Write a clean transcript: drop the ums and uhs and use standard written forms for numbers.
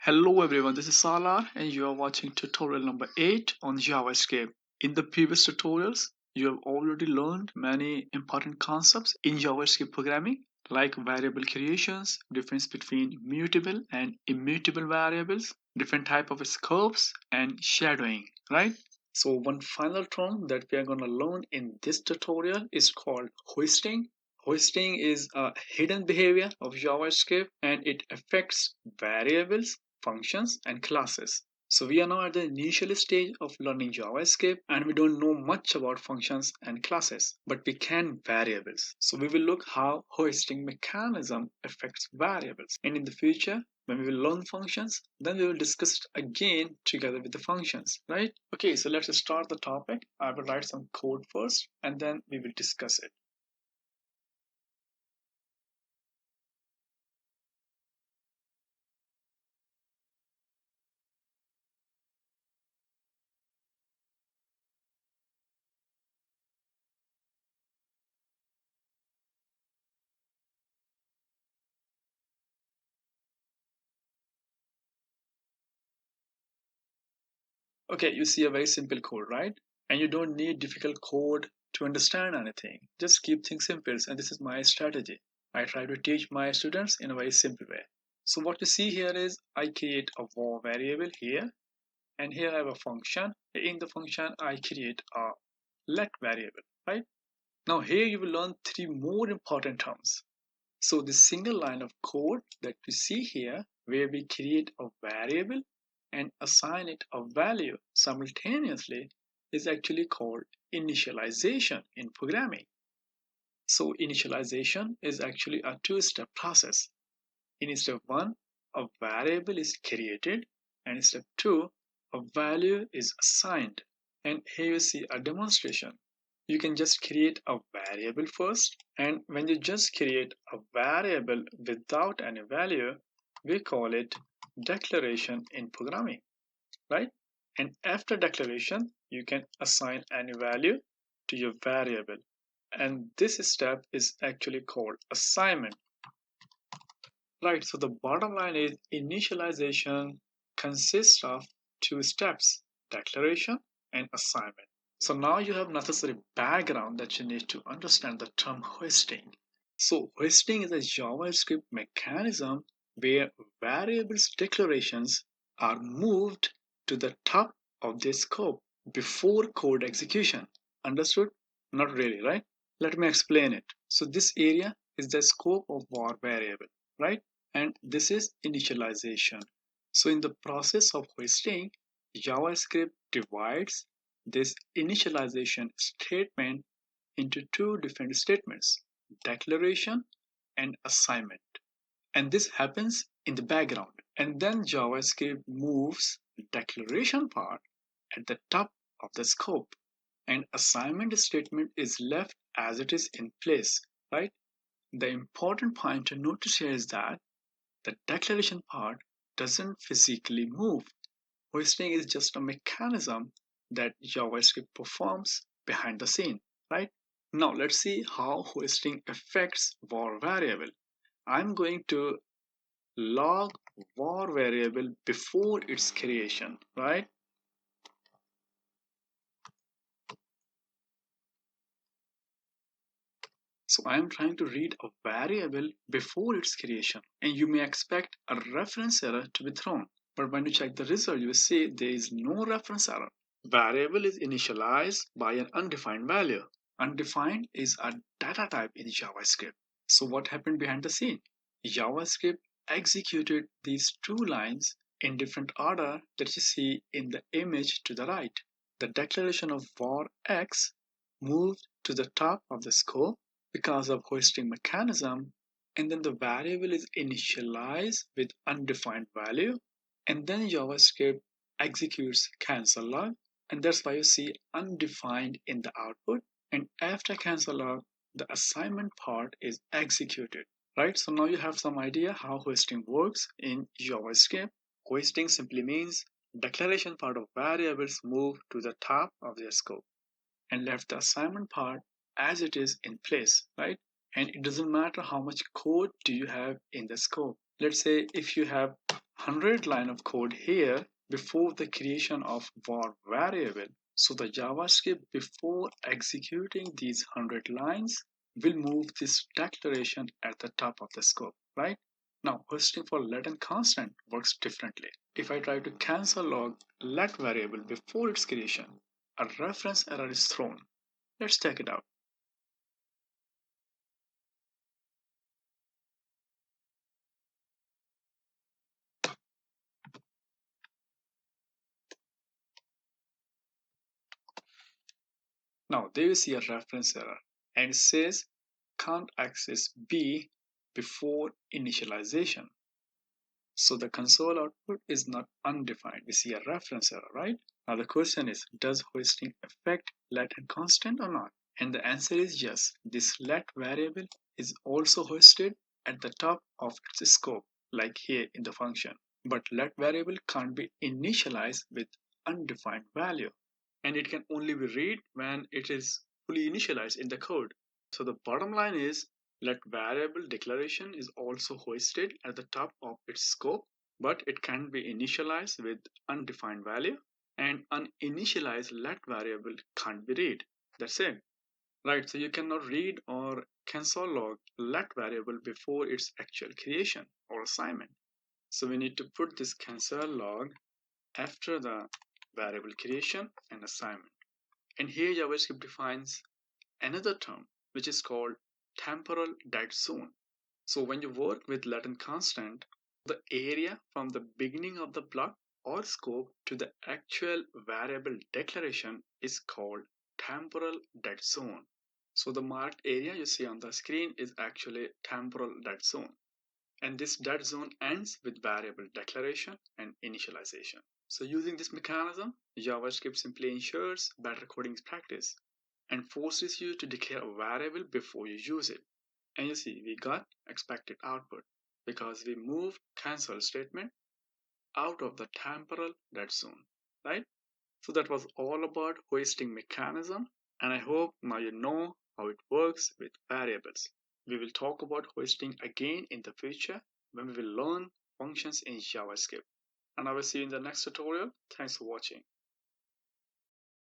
Hello everyone, this is Salar and you are watching tutorial number 8 on JavaScript. In the previous tutorials, you have already learned many important concepts in JavaScript programming like variable creations, difference between mutable and immutable variables, different type of scopes and shadowing, right? So one final term that we are going to learn in this tutorial is called hoisting. Hoisting is a hidden behavior of JavaScript and it affects variables, functions, and classes. So we are now at the initial stage of learning JavaScript and we don't know much about functions and classes, but we can variables. So we will look how hoisting mechanism affects variables. And in the future, when we will learn functions, then we will discuss it again together with the functions, right? Okay, so let's start the topic. I will write some code first and then we will discuss it. Okay, you see a very simple code, right? And you don't need difficult code to understand anything. Just keep things simple, and this is my strategy. I try to teach my students in a very simple way. So what you see here is I create a var variable here, and here I have a function. In the function, I create a let variable, right? Now here you will learn three more important terms. So the single line of code that we see here, where we create a variable and assign it a value simultaneously, is actually called initialization in programming. So initialization is actually a two-step process. In step 1, a variable is created, and step 2, a value is assigned. And here you see a demonstration. You can just create a variable first, and when you just create a variable without any value, we call it declaration in programming, right? And after declaration, you can assign any value to your variable. And this step is actually called assignment. Right, so the bottom line is initialization consists of two steps, declaration and assignment. So now you have necessary background that you need to understand the term hoisting. So hoisting is a JavaScript mechanism where variables declarations are moved to the top of the scope before code execution. Understood? Not really, right? Let me explain it. So this area is the scope of var variable, right? And this is initialization. So in the process of hoisting, JavaScript divides this initialization statement into two different statements, declaration and assignment. And this happens in the background. And then JavaScript moves the declaration part at the top of the scope. And assignment statement is left as it is in place, right? The important point to notice here is that the declaration part doesn't physically move. Hoisting is just a mechanism that JavaScript performs behind the scene, right? Now let's see how hoisting affects var variable. I'm going to log var variable before its creation, right? So I'm trying to read a variable before its creation, and you may expect a reference error to be thrown. But when you check the result, you will see there is no reference error. Variable is initialized by an undefined value. Undefined is a data type in JavaScript. So what happened behind the scene? JavaScript executed these two lines in different order that you see in the image to the right. The declaration of var x moved to the top of the scope because of hoisting mechanism, and then the variable is initialized with undefined value, and then JavaScript executes cancel log, and that's why you see undefined in the output. And after cancel log, the assignment part is executed, right? So now you have some idea how hoisting works in JavaScript. Hoisting simply means declaration part of variables move to the top of their scope and left the assignment part as it is in place, right? And it doesn't matter how much code do you have in the scope. Let's say if you have 100 line of code here before the creation of var variable. So the JavaScript before executing these 100 lines will move this declaration at the top of the scope, right? Now, hoisting for let and constant works differently. If I try to cancel log let variable before its creation, a reference error is thrown. Let's check it out. Now, there you see a reference error and it says can't access B before initialization. So the console output is not undefined. We see a reference error, right? Now the question is, does hoisting affect let and constant or not? And the answer is yes. This let variable is also hoisted at the top of its scope, like here in the function. But let variable can't be initialized with undefined value. And it can only be read when it is fully initialized in the code. So the bottom line is let variable declaration is also hoisted at the top of its scope, but it can be initialized with undefined value, and uninitialized let variable can't be read. That's it. Right, so you cannot read or console log let variable before its actual creation or assignment. So we need to put this console log after the variable creation and assignment. And here JavaScript defines another term which is called temporal dead zone. So when you work with latent constant, the area from the beginning of the block or scope to the actual variable declaration is called temporal dead zone. So the marked area you see on the screen is actually temporal dead zone. And this dead zone ends with variable declaration and initialization. So using this mechanism, JavaScript simply ensures better coding practice and forces you to declare a variable before you use it. And you see, we got expected output because we moved cancel statement out of the temporal dead zone, right? So that was all about hoisting mechanism, and I hope now you know how it works with variables. We will talk about hoisting again in the future when we will learn functions in JavaScript. And I will see you in the next tutorial. Thanks for watching.